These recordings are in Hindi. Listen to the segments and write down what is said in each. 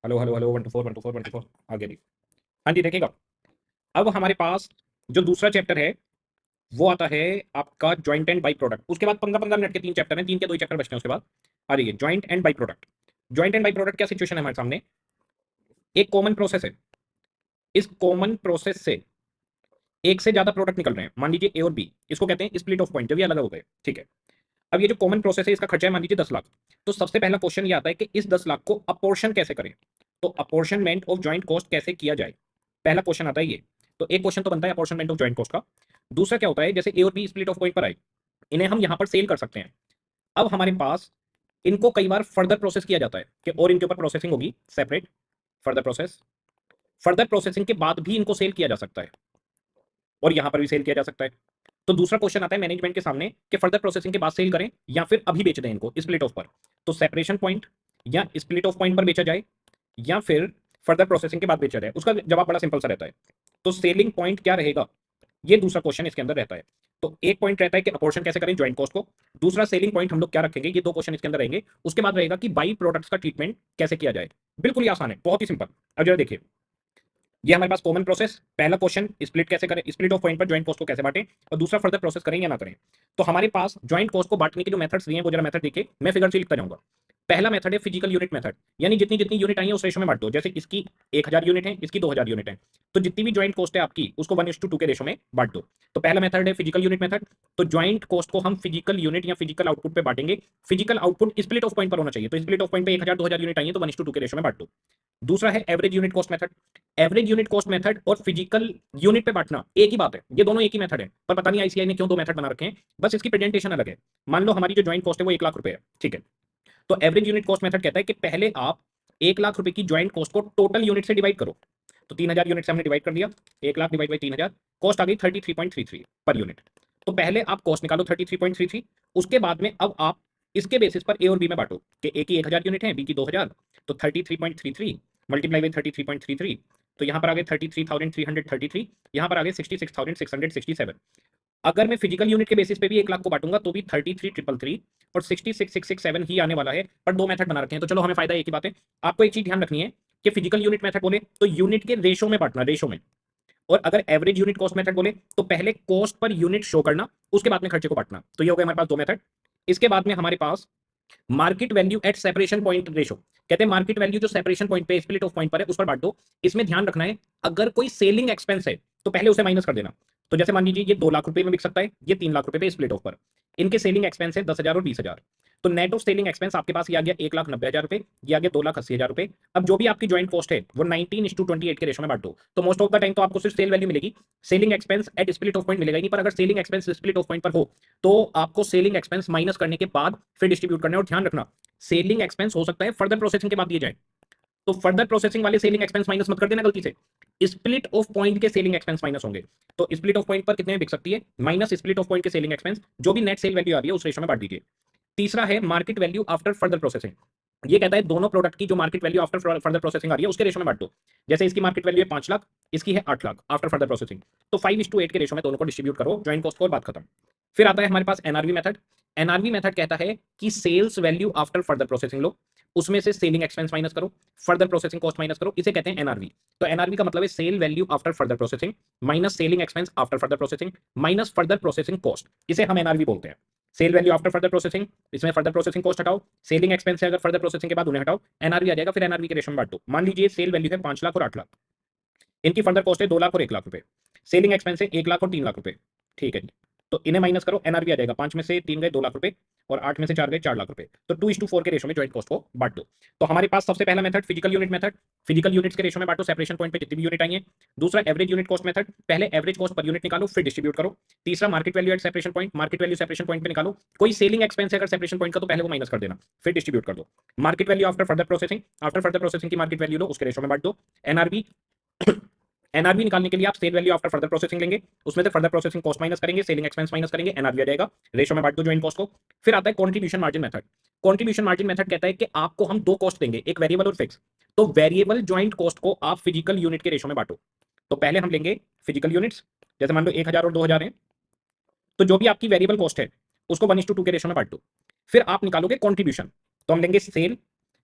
हेलो हेलो हेलो 1 to 4 आगे भी। हाँ जी, देखिएगा। अब हमारे पास जो दूसरा चैप्टर है वो आता है आपका ज्वाइंट एंड बाई प्रोडक्ट। उसके बाद 15-15 मिनट के 3 चैप्टर हैं, 3 के 2 चैप्टर बचते हैं। उसके बाद आ जाइए joint and by product. Joint and by product क्या सिचुएशन है हमारे सामने? एक कॉमन प्रोसेस है, इस कॉमन प्रोसेस से एक से ज्यादा प्रोडक्ट निकल रहे हैं, मान लीजिए ए और बी, इसको कहते हैं स्प्लिट ऑफ पॉइंट, जब ये अलग हो गए। ठीक है, अब ये जो कॉमन प्रोसेस है इसका खर्चा है मान लीजिए 10 लाख। तो सबसे पहला क्वेश्चन ये आता है कि इस 10 लाख को अपोर्शन कैसे करें, तो अपोर्शनमेंट ऑफ ज्वाइंट कॉस्ट कैसे किया जाए, पहला क्वेश्चन आता है ये। तो एक क्वेश्चन तो बनता है अपोर्शनमेंट ऑफ ज्वाइंट कॉस्ट का। दूसरा क्या होता है, जैसे ए और बी स्प्लिट ऑफ पॉइंट पर आए, इन्हें हम यहां पर सेल कर सकते हैं। अब हमारे पास इनको कई बार फर्दर प्रोसेस किया जाता है कि और इनके ऊपर प्रोसेसिंग होगी separate, further process. Further processing के बाद भी इनको सेल किया जा सकता है और यहां पर भी सेल किया जा सकता है। तो दूसरा क्वेश्चन आता है मैनेजमेंट के सामने कि फर्दर प्रोसेसिंग के बाद सेल करें या फिर अभी बेच दें इनको स्प्लिट ऑफ पर। तो सेपरेशन पॉइंट या स्प्लिट ऑफ पॉइंट पर बेचा जाए या फिर फर्दर प्रोसेसिंग के बाद बेचा जाए, उसका जवाब बड़ा सिंपल सा रहता है। तो सेलिंग पॉइंट क्या रहेगा, ये दूसरा क्वेश्चन इसके अंदर रहता है। तो एक पॉइंट रहता है कि अपोर्शन कैसे करें ज्वाइंट कॉस्ट को, दूसरा सेलिंग पॉइंट हम लोग क्या रखेंगे, ये 2 क्वेश्चन इसके अंदर रहेंगे। उसके बाद रहेगा कि बाई प्रोडक्ट्स का ट्रीटमेंट कैसे किया जाए। बिल्कुल ही आसान है, बहुत ही सिंपल। अब जरा देखिए, ये हमारे पास कॉमन प्रोसेस, पहला क्वेश्चन स्प्लिट कैसे करें, स्प्लिट ऑफ पॉइंट पर ज्वाइंट कॉस्ट को कैसे बांटें, और दूसरा फर्दर प्रोसेस करें या ना करें। तो हमारे पास ज्वाइंट कॉस्ट को बांटने के जो मेथड्स दिए हैं वो जरा मेथड देखिए, मैं फिगर से लिखता जाऊंगा। पहला मेथड है फिजिकल यूनिट मेथड, यानी जितनी जितनी यूनिट आई है उस रेशो में बांट दो। जैसे इसकी 1000 यूनिट है, इसकी 2000 यूनिट है, तो जितनी भी ज्वाइंट कॉस्ट है आपकी उसको 1:2 के रेशो में बांट दो। तो पहला मेथड है फिजिकल यूनिट मेथड। तो ज्वाइंट कॉस्ट को हम फिजिकल यूनिट या फिजिकल आउटपुट पे बांटेंगे। Physical output split off point पर होना चाहिए, तो स्प्लिट ऑफ पॉइंट पे 1000-2000 यूनिट आई है तो 1:2 के रेशो में बांट दो। दूसरा है average unit cost method. Average unit cost method और फिजिकल यूनिट पे बांटना एक ही बात है, ये दोनों एक ही मेथड है, पर पता नहीं आईसीआई ने क्यों 2 मेथड बना रखे हैं, बस इसकी प्रेजेंटेशन अलग है। मान लो हमारी जो ज्वाइंट कॉस्ट है वो 1 लाख रुपए है, ठीक है। तो एवरेज यूनिट कॉस्ट मेथड कहता है कि पहले आप 1 लाख रुपए की ज्वाइंट कॉस्ट को टोटल यूनिट से डिवाइड करो। तो 3000 यूनिट से हमने डिवाइड कर दिया, 1 लाख डिवाइड बाई 3000, कॉस्ट आ गई 33.33 पर यूनिट। तो पहले आप कॉस्ट निकालो 33.33, उसके बाद में अब आप इसके बेसिस पर ए और बी में बांटो कि ए की 1000 यूनिट है, बी की 2000। तो 33.33 मल्टीप्लाई बाई 33.33, तो यहाँ पर आ गए 33,333, यहाँ पर आ गए 66,667। अगर मैं फिजिकल यूनिट के बेसिस पे भी 1 लाख को बांटूंगा तो भी 33,333 और 66,667 ही आने वाला है, पर 2 मेथड बना रखे हैं। तो चलो हमें फायदा एक ही बात है, आपको एक चीज ध्यान रखनी है कि फिजिकल यूनिट मेथड बोले तो यूनिट के रेशो में बांटना, रेशो में। और अगर एवरेज यूनिट कॉस्ट मेथड बोले तो पहले कॉस्ट पर यूनिट शो करना, उसके बाद में खर्चे को बांटना। तो ये हो गया हमारे पास 2 मेथड। इसके बाद में हमारे पास market value at separation point ratio, कहते हैं मार्केट वैल्यू जो सेपरेशन पॉइंट पे स्प्लिट ऑफ पॉइंट पर है उस पर बांट दो। इसमें ध्यान रखना है अगर कोई सेलिंग एक्सपेंस है तो पहले उसे माइनस कर देना। तो जैसे मान लीजिए ये 2 लाख रुपए में बिक सकता है, ये 3 लाख रुपए पे स्प्लिट ऑफ पर, इनके सेलिंग एक्सपेंस है 10,000 और 20,000। तो नेट ऑफ सेलिंग एक्सपेंस आपके पास ये आ गया 1,90,000 रुपए, ये आ गया 2,80,000 रुपए। अब जो भी आपकी ज्वाइंट कॉस्ट है वो 19:28 के रेशो में बांट दो। तो मोस्ट ऑफ द टाइम तो आपको सिर्फ सेल वैल्यू मिलेगी, selling expense eight split off point मिलेगा ही नहीं। पर अगर selling expense split off point पर हो तो आपको सेलिंग एक्सपेंस माइनस करने के बाद फिर डिस्ट्रीब्यूट करना है। और ध्यान रखना सेलिंग एक्सपेंस हो सकता है फर्दर प्रोसेसिंग के बाद दिए जाए, तो फर्दर प्रोसेसिंग वाले सेलिंग एक्सपेंस माइनस मत कर देना गलती से, स्प्लिट ऑफ पॉइंट के सेलिंग एक्सपेंस माइनस होंगे। तो स्प्लिट ऑफ पॉइंट पर कितने में बिक सकती है, माइनस स्प्लिट ऑफ पॉइंट के सेलिंग एक्सपेंस, जो भी नेट सेल वैल्यू आ रही है उस रेशो में बांट दीजिए। तीसरा है market value after further processing. ये कहता है दोनों प्रोडक्ट की जो market value after further processing आ रही है उसके रेशो में बांट दो। जैसे इसकी मार्केट वैल्यू है 5 लाख, इसकी है 8 लाख आफ्टर फर्दर प्रोसेसिंग, तो 5:8 के रेशो में दोनों को डिस्ट्रीब्यूट करो, ज्वाइंट कॉस्ट को, और बात खत्म। फिर आता है हमारे पास एनआरवी मेथड। एनआरवी मेथड कहता है कि sales value after further processing लो, उसमें से सेलिंग एक्सपेंस माइनस करो, फर्दर प्रोसेसिंग कॉस्ट माइनस करो, इसे कहते हैं एनआरवी। तो एनआरवी का मतलब है sale value after further processing minus selling expense after further processing minus further processing cost, इसे हम एनआरवी बोलते हैं। Sale value after further processing, इसमें फर्दर प्रोसेसिंग कॉस्ट हटाओ, सेलिंग एक्सपेंस है अगर फर्दर प्रोसेसिंग के बाद उन्हें हटाओ, एनआरवी आ जाएगा। फिर एनआरवी के रेशो में बांट दो। मान लीजिए सेल वैल्यू है 5 लाख और 8 लाख, इनकी फर्दर कॉस्ट है 2 लाख और 1 लाख रुपए, सेलिंग एक्सपेंस है 1 लाख और 3 लाख रुपए, ठीक है जी। तो इन्हें माइनस करो, एनआरवी आ जाएगा, 5 में से 3 गए 2 लाख रुपए और 8 में से 4 गए 4 लाख रुपए। तो 2:4 के रेशो में ज्वाइंट कॉस्ट को बांट दो। तो हमारे पास सबसे पहला method physical unit method, physical units के रेशो में बांटो सेपरेशन पॉइंट पे जितनी भी यूनिट आई है। दूसरा एवरेज यूनिट कॉस्ट मेथड, पहले एवरेज कॉस्ट पर यूनिट निकालो फिर डिस्ट्रीब्यूट करो। तीसरा market value at separation point, market value separation point पे निकालो, कोई सेलिंग एक्सपेंस है अगर सेपरेशन पॉइंट का तो पहले वो माइनस कर देना फिर डिस्ट्रीब्यूट कर दो। Market value after further processing, after further processing की मार्केट वैल्यू लो, उसके रेशो में बांट दो। एनआरबी एनआरबी निकालने के लिए आप sale value after further processing लेंगे, उसमें से फर्दर प्रोसेसिंग कॉस्ट माइनस करेंगे, सेलिंग एक्सपेंस माइनस करेंगे, एनआरबी आ जाएगा, रेशो में बांट दो ज्वाइंट कॉस्ट को। फिर आता है contribution margin method. Contribution margin method कहता है कि आपको हम 2 कॉस्ट देंगे, एक वेरिएबल और फिक्स। तो वेरिएबल ज्वाइंट कॉस्ट को आप फिजिकल यूनिट के रेशो में बांटो। तो पहले हम लेंगे फिजिकल यूनिट्स, जैसे मान लो 1000 और 2000 है, तो जो भी आपकी वेरिएबल कॉस्ट है उसको 1:2 के रेशो में बांट दो। फिर आप निकालोगे कंट्रीब्यूशन, तो हम लेंगे सेल,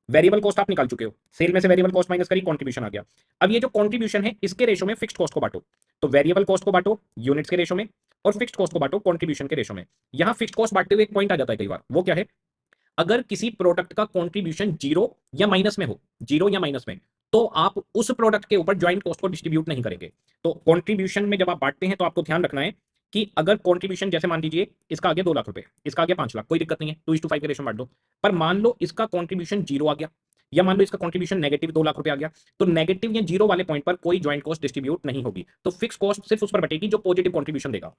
वेरिएबल कॉस्ट आप निकाल चुके हो, सेल में से वेरिएबल कॉस्ट माइनस करी, कंट्रीब्यूशन आ गया। अब ये जो कंट्रीब्यूशन है इसके रेशो में फिक्स्ड कॉस्ट को बांटो, तो वेरिएबल कॉस्ट को बांटो यूनिट्स के रेशो में और फिक्स्ड कॉस्ट को बांटो कंट्रीब्यूशन के रेशो में। यहां फिक्स्ड कॉस्ट बांटते हुए एक पॉइंट आ जाता है कई बार, वो क्या है, अगर किसी प्रोडक्ट का कंट्रीब्यूशन जीरो या माइनस में हो, जीरो या माइनस में, तो आप उस प्रोडक्ट के ऊपर ज्वाइंट कॉस्ट को डिस्ट्रीब्यूट नहीं करेंगे। तो कंट्रीब्यूशन में जब आप बांटते हैं तो आपको ध्यान रखना है कि अगर कंट्रीब्यूशन जैसे मान लीजिए इसका आगे 2 लाख रुपए, इसका आगे 5 लाख, कोई दिक्कत नहीं है, 2:5 के रेशो में बांट दो। पर मान लो इसका कंट्रीब्यूशन जीरो आ गया या मान लो इसका कंट्रीब्यूशन नेगेटिव 2 लाख रुपए आ गया, तो नेगेटिव या जीरो वाले पॉइंट पर कोई ज्वाइंट कॉस्ट डिस्ट्रीब्यूट नहीं होगी, तो फिक्स कॉस्ट सिर्फ उस पर बटेगी जो पॉजिटिव कंट्रीब्यूशन देगा।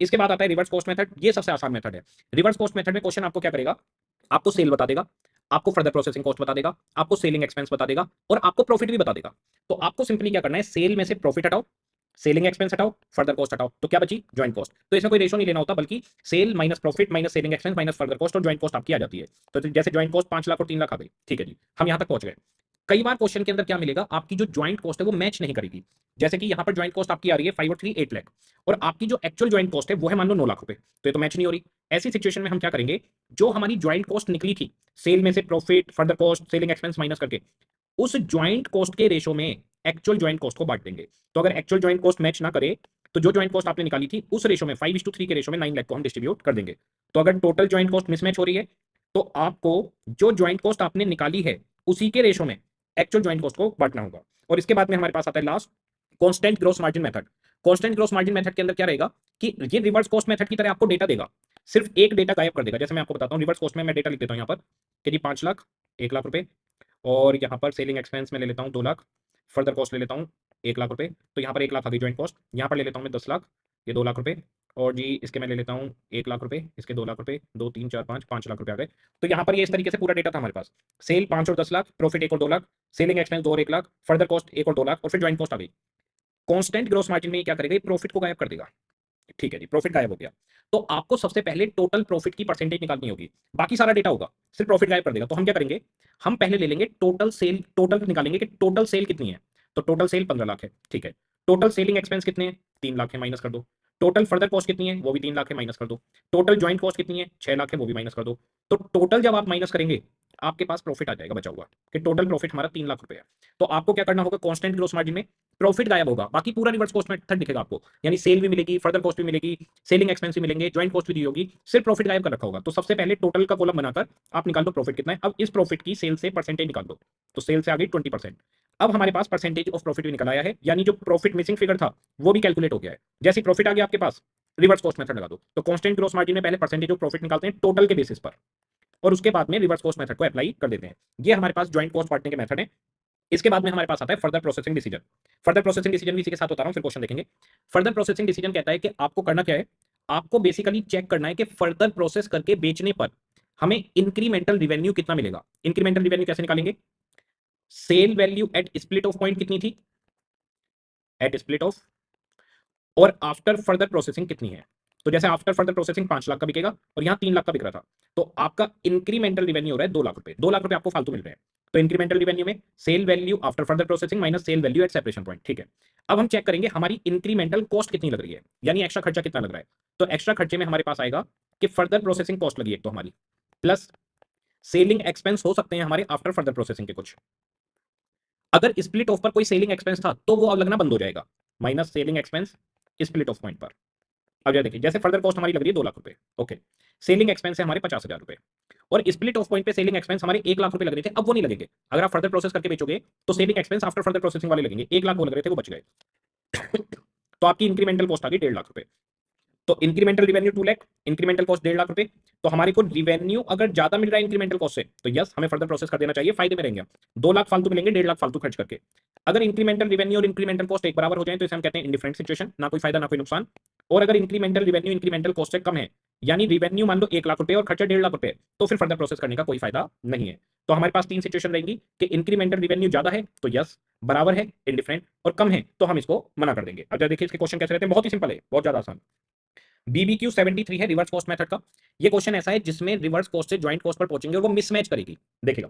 इसके बाद आता है रिवर्स कॉस्ट मेथड, ये सबसे आसान मेथड है। रिवर्स कॉस्ट मेथड में क्वेश्चन आपको क्या करेगा, आपको सेल बता देगा, आपको फर्दर प्रोसेसिंग कॉस्ट बता देगा, आपको सेलिंग एक्सपेंस बता देगा और आपको प्रॉफिट भी बता देगा। तो आपको सिंपली क्या करना है, सेल में से प्रॉफिट हटाओ, सेलिंग एक्सपेंस हटाओ, फर्दर कॉस्ट हटाओ, तो क्या बची, ज्वाइंट कॉस्ट। तो इसमें कोई रेशो नहीं लेना होता, बल्कि sale minus profit minus selling expense minus further cost और ज्वाइंट कॉस्ट आपकी आ जाती है। तो जैसे ज्वाइंट कॉस्ट 5 लाख और 3 लाख आ गई, ठीक है जी, हम यहां तक पहुंच गए। कई बार क्वेश्चन के अंदर क्या मिलेगा, आपकी जो ज्वाइंट कॉस्ट है वो मैच नहीं करेगी। जैसे कि यहां पर ज्वाइंट कॉस्ट आपकी आ रही है 5 और 3 8 लाख, और आपकी जो एक्चुअल ज्वाइंट कॉस्ट है वो है मान लो 9 लाख रुपए, तो ये तो मैच नहीं हो रही। ऐसी सिचुएशन में हम क्या करेंगे, जो हमारी ज्वाइंट कॉस्ट निकली थी, सेल में से profit further cost selling expense minus करके, उस ज्वाइंट कॉस्ट के रेशो में एक्चुअल ज्वाइंट कॉस्ट को बांट देंगे। तो अगर एक्चुअल ज्वाइंट कॉस्ट मैच ना करे, तो जो ज्वाइंट कॉस्ट आपने निकाली थी उस रेशो में 5:3 के रेशो में 9 लाख को हम डिस्ट्रीब्यूट कर देंगे। तो अगर टोटल ज्वाइंट कॉस्ट मिसमैच हो रही है, तो आपको जो ज्वाइंट कॉस्ट आपने निकाली है उसी के रेशो में एक्चुअल ज्वाइंट कॉस्ट को बांटना होगा। और इसके बाद में हमारे पास आता है last, constant gross margin method. Constant gross margin method के अंदर क्या रहेगा कि ये रिवर्स कॉस्ट मेथड की तरह आपको डेटा देगा, सिर्फ एक डेटा गायब कर देगा। जैसे मैं आपको बताता हूं, रिवर्स कॉस्ट में मैं डेटा लिख देता हूं यहाँ पर कि जी 5 लाख, 1 लाख रुपए, और यहाँ पर सेलिंग एक्सपेंस में ले लेता हूँ 2 लाख, फर्दर कॉस्ट ले लेता हूँ 1 लाख रुपए, तो यहाँ पर 1 लाख आ गई ज्वाइंट कॉस्ट। यहाँ पर ले लेता हूँ मैं 10 लाख, ये 2 लाख रुपए, और जी इसके मैं ले लेता हूँ 1 लाख रुपए, इसके 2 लाख रुपए, 2 3 4 5 लाख रुपए आ गए। तो यहाँ पर ये इस तरीके से पूरा डेटा था हमारे पास, सेल 5 और 10 लाख, प्रॉफिट 1 और 2 लाख, सेलिंग एक्सपेंस 2 और 1 लाख, फर्दर कॉस्ट 1 और 2 लाख, और फिर ज्वाइंट कॉस्ट आ गई। कांस्टेंट ग्रोस मार्जिन में क्या करेगा, प्रॉफिट को गायब कर देगा। ठीक है जी, प्रॉफिट गायब हो गया। तो आपको सबसे पहले टोटल प्रॉफिट की परसेंटेज निकालनी होगी, बाकी सारा डेटा होगा, सिर्फ प्रॉफिट गायब कर देगा। तो हम क्या करेंगे, हम पहले ले लेंगे टोटल सेल, टोटल निकालेंगे कि टोटल सेल कितनी है। तो टोटल सेल 15 लाख है, ठीक है। टोटल सेलिंग एक्सपेंस कितने हैं, 3 लाख है, माइनस कर दो। टोटल फर्दर कॉस्ट कितनी है, वो भी 3 लाख है, माइनस कर दो। टोटल ज्वाइंट कॉस्ट कितनी है, 6 लाख है, वो भी माइनस कर दो। तो टोटल जब आप माइनस करेंगे, आपके पास प्रॉफिट आ जाएगा बचा हुआ, कि टोटल प्रॉफिट हमारा 3 लाख रुपए है। तो आपको क्या करना होगा, कांस्टेंट ग्रोस मार्जिन में प्रॉफिट गायब होगा, बाकी पूरा रिवर्स कॉस्ट मेथड दिखेगा आपको, यानी सेल भी मिलेगी, फर्दर कॉस्ट भी मिलेगी, सेलिंग एक्सपेंस भी मिलेंगे, ज्वाइंट कॉस्ट भी दी होगी, सिर्फ प्रॉफिट गायब कर रखा होगा। तो सबसे पहले टोटल का कॉलम बनाकर आप निकाल दो प्रॉफिट कितना है। अब इस प्रॉफिट की सेल से परसेंटेज निकाल दो, तो सेल से आ गई 20%। अब हमारे पास परसेंटेज ऑफ प्रॉफिट भी निकल आया है, यानी जो प्रॉफिट मिसिंग फिगर था वो भी कैलकुलेट हो गया है। जैसे प्रॉफिट आ गया आपके पास, रिवर्स कॉस्ट मेथड लगा दो। तो कांस्टेंट ग्रोस मार्जिन में पहले परसेंटेज ऑफ प्रॉफिट निकालते हैं टोटल के बेसिस पर, और उसके बाद में रिवर्स कॉस्ट मेथड को अप्लाई कर देते हैं। ये हमारे पास ज्वाइंट कॉस्ट बांटने के मेथड है। इसके बाद में हमारे पास आता है further processing decision. Further processing decision भी इसी के साथ बता रहा हूं, फिर क्वेश्चन देखेंगे। फर्दर प्रोसेसिंग डिसीजन कहता है कि आपको करना क्या है, आपको बेसिकली चेक करना है कि फर्दर प्रोसेस करके बेचने पर हमें इंक्रीमेंटल रिवेन्यू कितना मिलेगा। इंक्रीमेंटल रिवेन्यू कैसे निकालेंगे, sale value at split off point कितनी थी, एट स्प्लिट ऑफ, और आफ्टर फर्दर प्रोसेसिंग कितनी है। तो जैसे आफ्टर फर्दर प्रोसेसिंग 5 लाख का बिकेगा और यहाँ 3 लाख का बिक रहा था, तो आपका इंक्रीमेंटल रिवेन्यू हो रहा है 2 लाख रुपए। 2 लाख रुपए आपको फालतू मिल रहे हैं। तो इंक्रीमेंटल रिवेन्यू में sale value after further processing minus sale value at separation point, ठीक है। अब हम चेक करेंगे हमारी इंक्रीमेंटल कॉस्ट कितनी लग रही है, यानी एक्स्ट्रा खर्चा कितना लग रहा है। तो एक्स्ट्रा खर्चे में हमारे पास आएगा कि फर्दर प्रोसेसिंग कॉस्ट लगी एक तो हमारी, प्लस सेलिंग एक्सपेंस हो सकते हैं हमारे आफ्टर फर्दर प्रोसेसिंग के कुछ। अगर स्प्लिट ऑफ पर कोई सेलिंग एक्सपेंस था तो वो अब लगना बंद हो जाएगा, minus selling expense split off point पर। अब जरा देखिए, जैसे फर्दर कॉस्ट हमारी लग रही है 2 लाख रुपए, ओके, सेलिंग एक्सपेंस है हमारे 50,000 रुपए, और स्प्लिट ऑफ पॉइंट पे सेलिंग एक्सपेंस हमारे 1 लाख रुपए लग रहे थे, अब वो नहीं लगेंगे। अगर आप फर्दर प्रोसेस करके बेचोगे तो selling expense after further processing वाले लगेंगे, 1 लाख वो लग रहे थे वो बच गए। तो आपकी इंक्रीमेंटल कॉस्ट आ गई 1.5 लाख रुपए। तो incremental revenue 2 lakh, incremental cost 1.5 lakh रुपए। तो हमारे को रिवेन्यू अगर ज्यादा मिल रहा है इंक्रीमेंटल कॉस्ट से, तो यस हमें फर्दर प्रोसेस कर देना चाहिए, फायदे में रहेंगे। 2 लाख फालतू मिलेंगे 1.5 लाख फालतू खर्च करके। अगर इंक्रीमेंटल रिवेन्यू और इंक्रीमेंटल कॉस्ट एक बराबर हो जाए तो इसे हम कहते हैं इंडिफरेंट सिचुएशन, ना कोई फायदा ना कोई नुकसान। और अगर इंक्रीमेंटल रिवेन्यू इंक्रीमेंटल कॉस्ट से कम है, यानी रिवेन्यू मान लो 1 लाख रुपए और खर्चा 1.5 लाख रुपए, तो फिर फर्दर प्रोसेस करने का कोई फायदा नहीं है। तो हमारे पास 3 सिचुएशन रहेंगी कि इंक्रीमेंटल रिवेन्यू ज्यादा है तो यस, बराबर है इंडिफरेंट, और कम है तो हम इसको मना कर देंगे। अब देखिए इसके क्वेश्चन कैसे रहते हैं, बहुत ही सिंपल है, बहुत ज्यादा आसान। BBQ 73 है रिवर्स कॉस्ट मेथड का। ये क्वेश्चन ऐसा है जिसमें रिवर्स कॉस्ट से ज्वाइंट कॉस्ट पर पहुंचेंगे और वो मिसमैच करेगी। देखिएगा,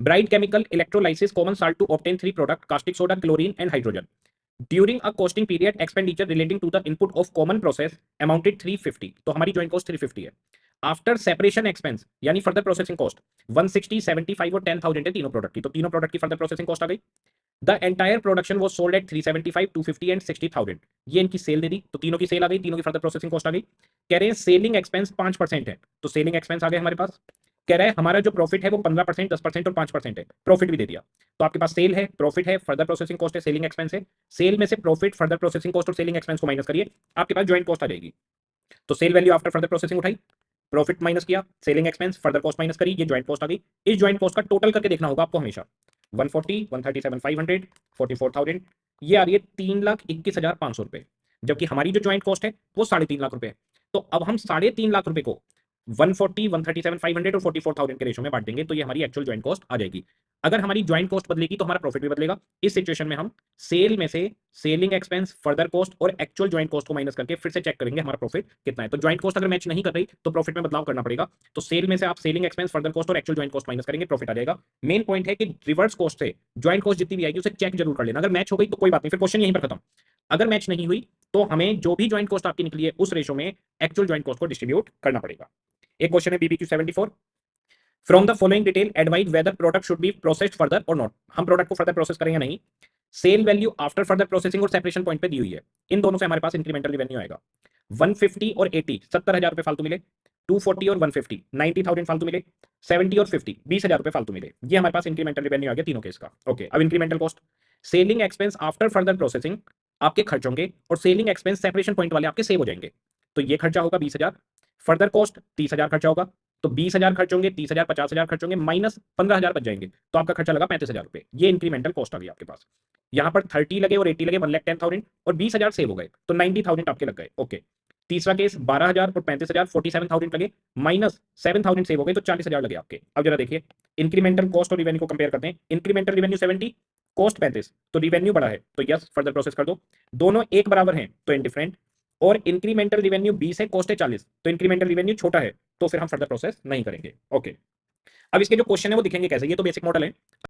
bright chemical electrolysis common salt to obtain 3 product caustic soda chlorine and hydrogen during a costing period expenditure relating to the input of common process amounted 350। तो हमारी ज्वाइंट कॉस्ट 350 है। आफ्टर सेपरेशन एक्सपेंस यानी फर्दर प्रोसेसिंग कॉस्ट 160, 75 और 10,000 है तीनों प्रोडक्ट की, तो तीनों प्रोडक्ट की फर्दर प्रोसेसिंग कॉस्ट आ गई। The entire production was sold at 375, 250 and 60,000, ये इनकी सेल दे दी, तो तीनों की सेल आ गई, तीनों की फर्दर प्रोसेसिंग कॉस्ट आ गई। कह रहे हैं सेलिंग एक्सपेंस 5% है, तो सेलिंग एक्सपेंस आ गए हमारे पास। कह रहा है हमारा जो प्रॉफिट है वो 15%, 10% और 5% है, प्रॉफिट भी दे दिया। तो आपके पास सेल है, प्रॉफिट है, फर्दर प्रोसेसिंग कॉस्ट है, सेलिंग एक्सपेंस है। सेल में से प्रॉफिट, फर्दर प्रोसेसिंग कॉस्ट और सेलिंग एक्सपेंस को माइनस करिए, आपके पास ज्वाइंट कॉस्ट आ जाएगी। तो sale value after further processing उठाई, प्रॉफिट माइनस किया, selling expense, further cost minus करी, ये ज्वाइंट कॉस्ट आ गई। इस ज्वाइंट कॉस्ट का टोटल करके देखना होगा आपको हमेशा। 140, 137, 500, 44,000, ये आ रही है 3,21,500 रुपए, जबकि हमारी जो ज्वाइंट कॉस्ट है वो 3.5 लाख रुपए है। तो अब हम 3.5 लाख रुपए को 140, 137, 500 और 44,000 के रेशो में बांट देंगे, तो ये हमारी एक्चुअल ज्वाइंट कॉस्ट आ जाएगी। अगर हमारी ज्वाइंट कॉस्ट बदलेगी तो हमारा प्रॉफिट भी बदलेगा। इस सिचुएशन में हम सेल में से सेलिंग एक्सपेंस, फर्दर कॉस्ट और एक्चुअल ज्वाइंट कॉस्ट को माइनस करके फिर से चेक करेंगे हमारा प्रॉफिट कितना है। तो ज्वाइंट कॉस्ट अगर मैच नहीं कर रही तो प्रॉफिट में बदलाव करना पड़ेगा। तो सेल में से आप सेलिंग एक्सपेंस, फर्दर कॉस्ट और एक्चुअल ज्वाइंट कॉस्ट माइनस करेंगे, प्रॉफिट आ जाएगा। मेन पॉइंट है कि रिवर्स कॉस्ट से ज्वाइंट कॉस्ट जितनी भी आएगी उसे चेक जरूर कर लेना। अगर मैच हो गई तो कोई बात नहीं, फिर क्वेश्चन यहीं पर खत्म। अगर मैच नहीं हुई तो हमें जो भी ज्वाइंट कॉस्ट आपकी निकली है उस रेशो में एक्चुअल ज्वाइंट कॉस्ट को डिस्ट्रीब्यूट करना पड़ेगा। एक क्वेश्चन है BBQ 74, from the following detail advise whether product should be processed further और नॉट। हम प्रोडक्ट को फर्दर प्रोसेस करें या नहीं। Sale value after further processing और सेपरेशन पॉइंट पे दी हुई है, इन दोनों से हमारे पास इंक्रीमेंटल रेवेन्यू आएगा। 150 और 80, 70,000 रुपए फालतू मिले। 240 और 150, 90,000 फालतू मिले। 70 और 50, 20,000 रुपए फालतू मिले। ये हमारे पास इंक्रीमेंटल रेवेन्यू आ गया तीनों केस का। ओके, अब incremental cost, selling expense after further processing आपके खर्च होंगे और सेलिंग एक्सपेंस सेपरेशन पॉइंट वाले आपके सेव हो जाएंगे। तो ये खर्चा होगा 20,000, फर्दर कॉस्ट 30,000 खर्चा होगा, तो 20,000 खर्च होंगे, 30,000, 50,000 खर्च होंगे, माइनस 15,000 बच जाएंगे, तो आपका खर्चा लगा 35,000 रुपए। ये इंक्रीमेंटल कॉस्ट आ गई आपके पास। यहाँ पर 30 लगे और 80 लगे, 1,10,000 और 20,000 सेव हो गए, तो 90,000 आपके लग गए। ओके, तीसरा केस 12,000 और 35,000, 47,000 लगे, माइनस 7,000 सेव हो गए, तो 40,000 लगे आपके। अब जरा देखिए इंक्रीमेंटल कॉस्ट और रिवेन्यू को कंपेयर करते हैं। इंक्रीमेंटल रिवेन्यू 70, कॉस्ट 35, तो रिवेन्यू बड़ा है, तो यस फर्दर प्रोसेस कर दो। दोनों एक बराबर हैं तो इनडिफरेंट, और इंक्रीमेंटल रिवेन्यू 20 है, कॉस्ट है 40, तो इंक्रीमेंटल रिवेन्यू छोटा है, तो फिर हम फर्दर प्रोसेस नहीं करेंगे। ओके, अब इसके जो क्वेश्चन है वो दिखेंगे कैसे, ये तो बेसिक मॉडल है।